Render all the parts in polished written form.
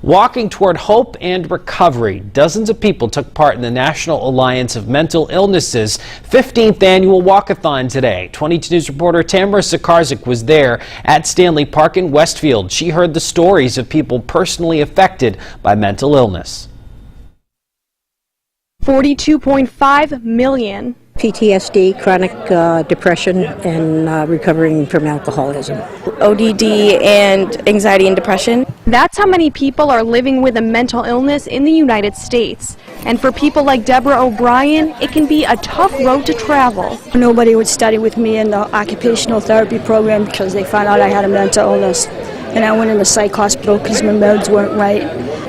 Walking toward hope and recovery, dozens of people took part in the National Alliance of Mental Illnesses' 15th annual walkathon today. 22 News reporter Tamara Sakarzik was there at Stanley Park in Westfield. She heard the stories of people personally affected by mental illness. 42.5 million. PTSD, chronic depression, and recovering from alcoholism. ODD and anxiety and depression. That's how many people are living with a mental illness in the United States. And for people like Deborah O'Brien, it can be a tough road to travel. Nobody would study with me in the occupational therapy program because they found out I had a mental illness. And I went in the psych hospital because my meds weren't right.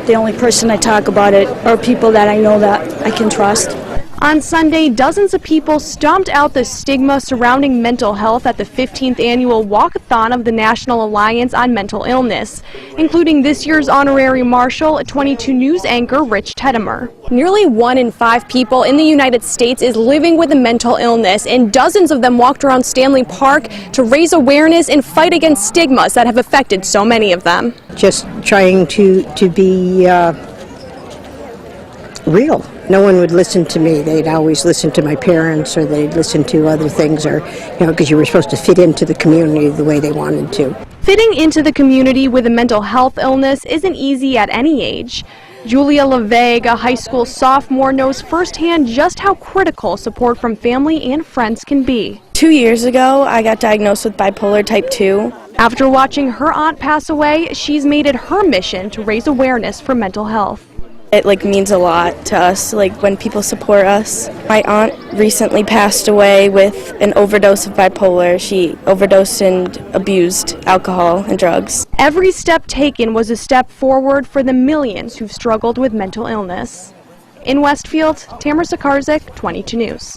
The only person I talk about it are people that I know that I can trust. On Sunday, dozens of people stomped out the stigma surrounding mental health at the 15th annual walkathon of the National Alliance on Mental Illness, including this year's honorary marshal, 22 News anchor Rich Teddemer. Nearly 1 in 5 people in the United States is living with a mental illness, and dozens of them walked around Stanley Park to raise awareness and fight against stigmas that have affected so many of them. Just trying to be real. No one would listen to me. They'd always listen to my parents, or they'd listen to other things, or, because you were supposed to fit into the community the way they wanted to. Fitting into the community with a mental health illness isn't easy at any age. Julia LeVeg, a high school sophomore, knows firsthand just how critical support from family and friends can be. 2 years ago, I got diagnosed with bipolar type 2. After watching her aunt pass away, she's made it her mission to raise awareness for mental health. It means a lot to us, when people support us. My aunt recently passed away with an overdose of bipolar. She overdosed and abused alcohol and drugs. Every step taken was a step forward for the millions who've struggled with mental illness. In Westfield, Tamara Sakarzik, 22 News.